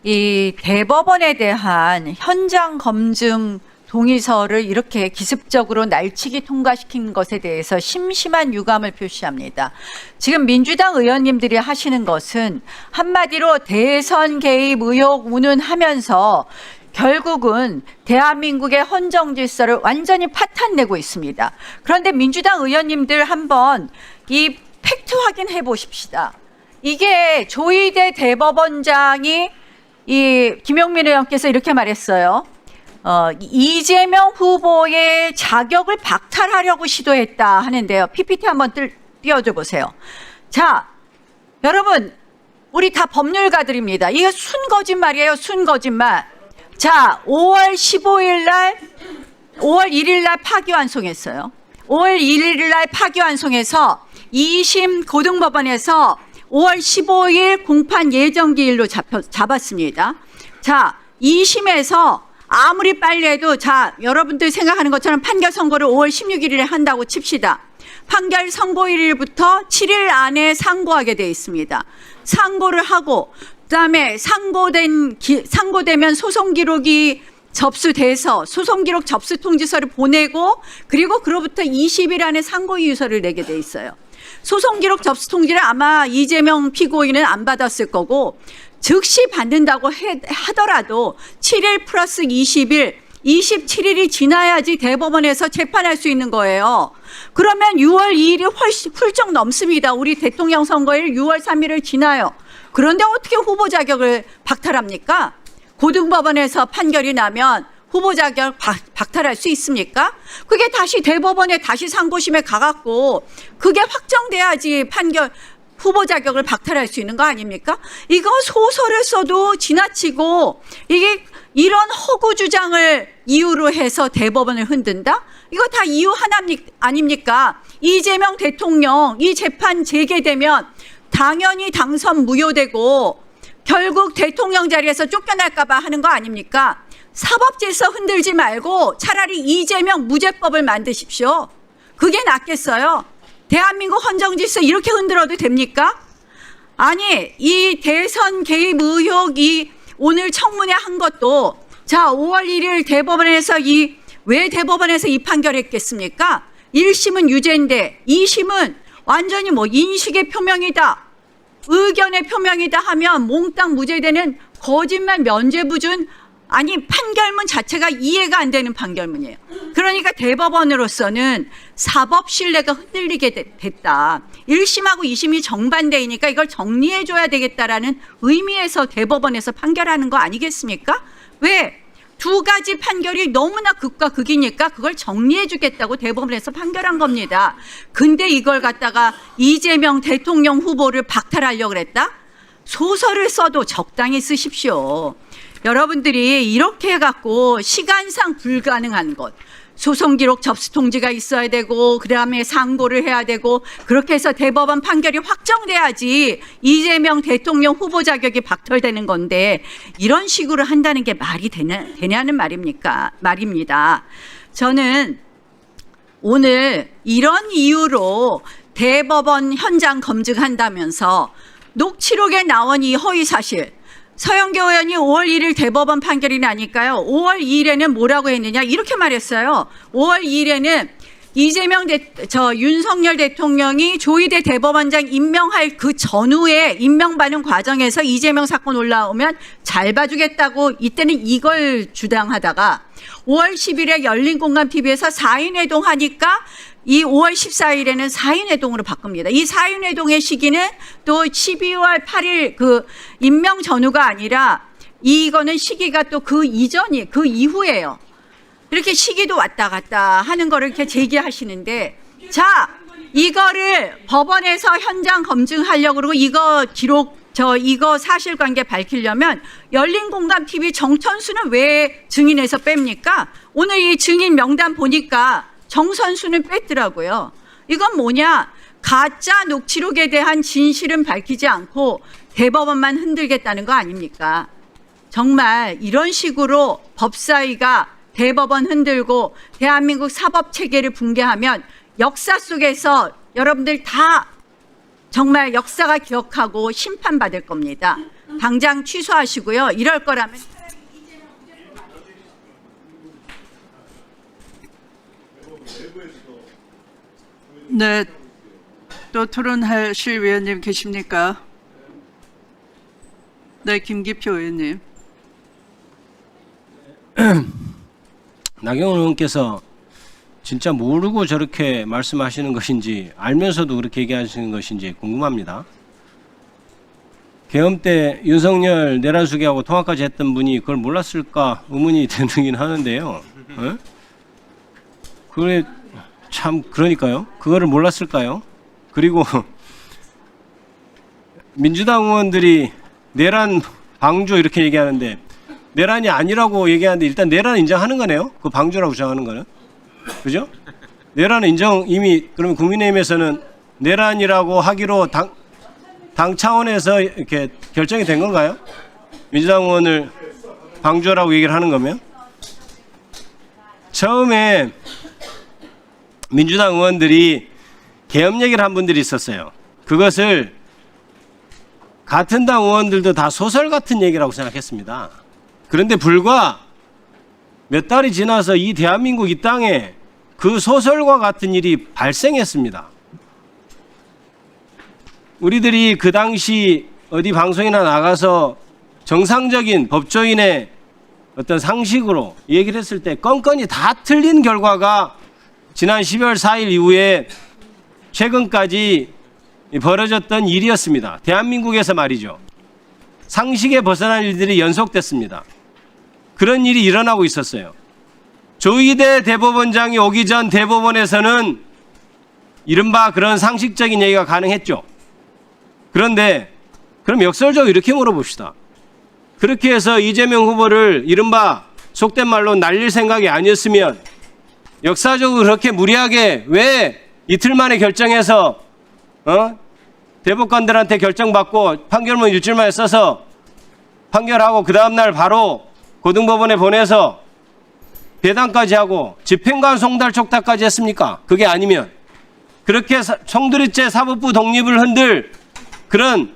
이 대법원에 대한 현장 검증 동의서를 이렇게 기습적으로 날치기 통과시킨 것에 대해서 심심한 유감을 표시합니다. 지금 민주당 의원님들이 하시는 것은 한마디로 대선 개입 의혹 운운하면서 결국은 대한민국의 헌정 질서를 완전히 파탄내고 있습니다. 그런데 민주당 의원님들 한번 이 팩트 확인해 보십시다. 이게 조희대 대법원장이 이 김용민 의원께서 이렇게 말했어요. 이재명 후보의 자격을 박탈하려고 시도했다 하는데요. PPT 한번 띄워줘 보세요. 자, 여러분, 우리 다 법률가들입니다. 이게 순거짓말이에요. 순거짓말. 자, 5월 1일 날 파기환송했어요. 5월 1일 날 파기환송해서 2심 고등법원에서 5월 15일 공판 예정기일로 잡았습니다. 자, 2심에서 아무리 빨리 해도 자, 여러분들 생각하는 것처럼 판결 선고를 5월 16일에 한다고 칩시다. 판결 선고일부터 7일 안에 상고하게 돼 있습니다. 상고를 하고 그다음에 상고되면 소송 기록이 접수돼서 소송 기록 접수 통지서를 보내고 그리고 그로부터 20일 안에 상고 이유서를 내게 돼 있어요. 소송 기록 접수 통지를 아마 이재명 피고인은 안 받았을 거고 즉시 받는다고 하더라도 7일 플러스 20일, 27일이 지나야지 대법원에서 재판할 수 있는 거예요. 그러면 6월 2일이 훌쩍 넘습니다. 우리 대통령 선거일 6월 3일을 지나요. 그런데 어떻게 후보 자격을 박탈합니까? 고등법원에서 판결이 나면 후보 자격 박탈할 수 있습니까? 그게 다시 대법원에 다시 상고심에 가갖고 그게 확정돼야지 판결 후보 자격을 박탈할 수 있는 거 아닙니까? 이거 소설을 써도 지나치고 이게 이런 허구 주장을 이유로 해서 대법원을 흔든다? 이거 다 이유 하나 아닙니까? 이재명 대통령 이 재판 재개되면 당연히 당선 무효되고 결국 대통령 자리에서 쫓겨날까 봐 하는 거 아닙니까? 사법질서 흔들지 말고 차라리 이재명 무죄법을 만드십시오. 그게 낫겠어요. 대한민국 헌정질서 이렇게 흔들어도 됩니까? 아니, 이 대선 개입 의혹이 오늘 청문회 한 것도 자, 5월 1일 대법원에서 왜 대법원에서 이 판결했겠습니까? 1심은 유죄인데 2심은 완전히 인식의 표명이다. 의견의 표명이다 하면 몽땅 무죄되는 거짓말 면죄부준 아니 판결문 자체가 이해가 안 되는 판결문이에요. 그러니까 대법원으로서는 사법 신뢰가 흔들리게 됐다. 1심하고 2심이 정반대이니까 이걸 정리해 줘야 되겠다라는 의미에서 대법원에서 판결하는 거 아니겠습니까? 왜? 두 가지 판결이 너무나 극과 극이니까 그걸 정리해 주겠다고 대법원에서 판결한 겁니다. 근데 이걸 갖다가 이재명 대통령 후보를 박탈하려고 그랬다? 소설을 써도 적당히 쓰십시오. 여러분들이 이렇게 해갖고 시간상 불가능한 것, 소송 기록 접수 통지가 있어야 되고 그다음에 상고를 해야 되고 그렇게 해서 대법원 판결이 확정돼야지 이재명 대통령 후보 자격이 박탈되는 건데 이런 식으로 한다는 게 말이 되냐는 말입니다. 저는 오늘 이런 이유로 대법원 현장 검증한다면서 녹취록에 나온 이 허위사실 서영교 의원이 5월 1일 대법원 판결이 나니까요. 5월 2일에는 뭐라고 했느냐 이렇게 말했어요. 5월 2일에는 윤석열 대통령이 조희대 대법원장 임명할 그 전후에 임명받는 과정에서 이재명 사건 올라오면 잘 봐주겠다고 이때는 이걸 주장하다가 5월 10일에 열린공감TV에서 4인 회동하니까 이 5월 14일에는 4인 회동으로 바꿉니다. 이 4인 회동의 시기는 또 12월 8일 그 임명 전후가 아니라 이거는 시기가 또 그 이후예요. 이렇게 시기도 왔다 갔다 하는 거를 이렇게 제기하시는데 자, 이거를 법원에서 현장 검증하려고 그러고 이거 사실관계 밝히려면 열린공감TV 정천수는 왜 증인에서 뺍니까? 오늘 이 증인 명단 보니까 정선수는 뺐더라고요. 이건 뭐냐? 가짜 녹취록에 대한 진실은 밝히지 않고 대법원만 흔들겠다는 거 아닙니까? 정말 이런 식으로 법사위가 대법원 흔들고 대한민국 사법체계를 붕괴하면 역사 속에서 여러분들 다 정말 역사가 기억하고 심판받을 겁니다. 당장 취소하시고요. 이럴 거라면 네, 또 토론하실 위원님 계십니까? 네, 김기표 의원님. 나경원 의원께서 진짜 모르고 저렇게 말씀하시는 것인지 알면서도 그렇게 얘기하시는 것인지 궁금합니다. 계엄 때 윤석열 내란수계하고 통화까지 했던 분이 그걸 몰랐을까 의문이 되긴 하는데요. 어? 그래 참 그러니까요. 그거를 몰랐을까요? 그리고 민주당 의원들이 내란 방조 이렇게 얘기하는데 내란이 아니라고 얘기하는데 일단 내란 인정하는 거네요. 그 방조라고 주장하는 거는. 그죠? 내란은 인정 이미 그러면 국민의힘에서는 내란이라고 하기로 당 차원에서 이렇게 결정이 된 건가요? 민주당 의원을 방조라고 얘기를 하는 거면? 처음에 민주당 의원들이 계엄 얘기를 한 분들이 있었어요. 그것을 같은 당 의원들도 다 소설 같은 얘기라고 생각했습니다. 그런데 불과 몇 달이 지나서 이 대한민국 이 땅에 그 소설과 같은 일이 발생했습니다. 우리들이 그 당시 어디 방송이나 나가서 정상적인 법조인의 어떤 상식으로 얘기를 했을 때 건건이 다 틀린 결과가 지난 12월 4일 이후에 최근까지 벌어졌던 일이었습니다. 대한민국에서 말이죠. 상식에 벗어난 일들이 연속됐습니다. 그런 일이 일어나고 있었어요. 조희대 대법원장이 오기 전 대법원에서는 이른바 그런 상식적인 얘기가 가능했죠. 그런데 그럼 역설적으로 이렇게 물어봅시다. 그렇게 해서 이재명 후보를 이른바 속된 말로 날릴 생각이 아니었으면 역사적으로 그렇게 무리하게 왜 이틀 만에 결정해서 대법관들한테 결정받고 판결문 일주일 만에 써서 판결하고 그 다음날 바로 고등법원에 보내서 배당까지 하고 집행관 송달 촉탁까지 했습니까? 그게 아니면 그렇게 송두리째 사법부 독립을 흔들 그런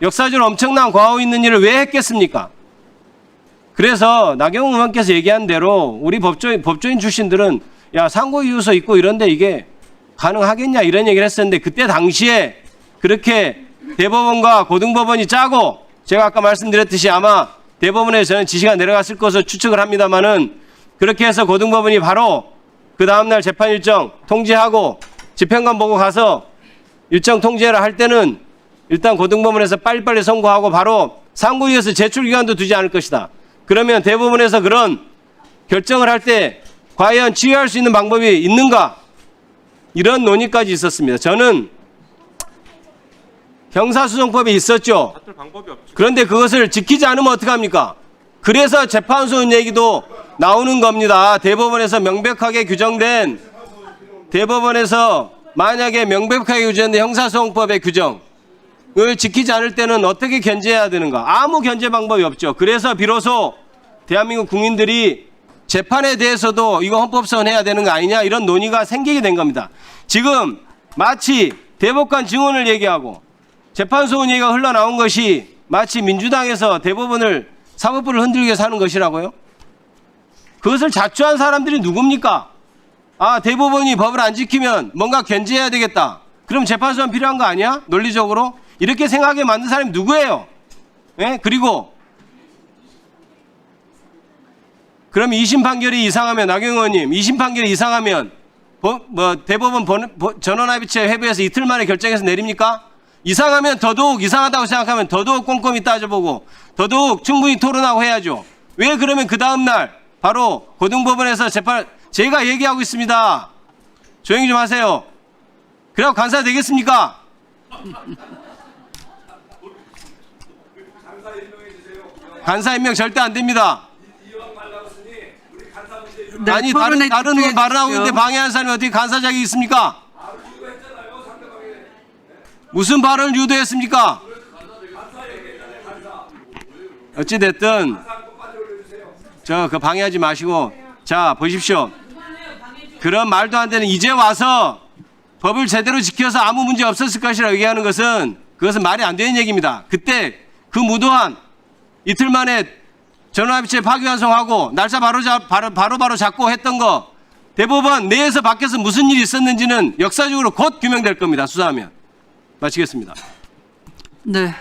역사적으로 엄청난 과오 있는 일을 왜 했겠습니까? 그래서 나경원 의원께서 얘기한 대로 우리 법조인 출신들은 야 상고이유서 있고 이런데 이게 가능하겠냐 이런 얘기를 했었는데 그때 당시에 그렇게 대법원과 고등법원이 짜고 제가 아까 말씀드렸듯이 아마 대법원에 저는 지시가 내려갔을 것으로 추측을 합니다만은 그렇게 해서 고등법원이 바로 그 다음날 재판 일정 통지하고 집행관 보고 가서 일정 통지를 할 때는 일단 고등법원에서 빨리빨리 선고하고 바로 상고이유서 제출 기간도 두지 않을 것이다. 그러면 대법원에서 그런 결정을 할 때 과연 치유할 수 있는 방법이 있는가? 이런 논의까지 있었습니다. 저는 형사소송법이 있었죠. 그런데 그것을 지키지 않으면 어떡합니까? 그래서 재판소 얘기도 나오는 겁니다. 대법원에서 명백하게 규정된 대법원에서 만약에 명백하게 규정된 형사소송법의 규정을 지키지 않을 때는 어떻게 견제해야 되는가? 아무 견제 방법이 없죠. 그래서 비로소 대한민국 국민들이 재판에 대해서도 이거 헌법소원 해야 되는 거 아니냐 이런 논의가 생기게 된 겁니다. 지금 마치 대법관 증언을 얘기하고 재판소원 얘기가 흘러나온 것이 마치 민주당에서 대법원을 사법부를 흔들기 위해서 하는 것이라고요? 그것을 자초한 사람들이 누굽니까? 아 대법원이 법을 안 지키면 뭔가 견제해야 되겠다. 그럼 재판소원 필요한 거 아니야? 논리적으로? 이렇게 생각하게 만든 사람이 누구예요? 예? 그리고 그럼 2심 판결이 이상하면 나경원 의원님 2심 판결이 이상하면 대법원 전원합의체 회부해서 이틀 만에 결정해서 내립니까? 이상하면 더더욱 이상하다고 생각하면 더더욱 꼼꼼히 따져보고 더더욱 충분히 토론하고 해야죠. 왜 그러면 그 다음날 바로 고등법원에서 재판 제가 얘기하고 있습니다. 조용히 좀 하세요. 그래야 간사 되겠습니까? 간사 임명 절대 안 됩니다. 네, 아니 토론에 다른 의원 발언하고 있는데 방해하는 사람이 어떻게 간사 자격이 있습니까? 무슨 발언을 유도했습니까? 어찌됐든 그 방해하지 마시고 자 보십시오. 그런 말도 안 되는 이제 와서 법을 제대로 지켜서 아무 문제 없었을 것이라고 얘기하는 것은 그것은 말이 안 되는 얘기입니다. 그때 그 무도한 이틀 만에 전원합의체 파기환송하고 날짜 바로 잡고 했던 거 대법원 내에서 밖에서 무슨 일이 있었는지는 역사적으로 곧 규명될 겁니다. 수사하면. 마치겠습니다. 네.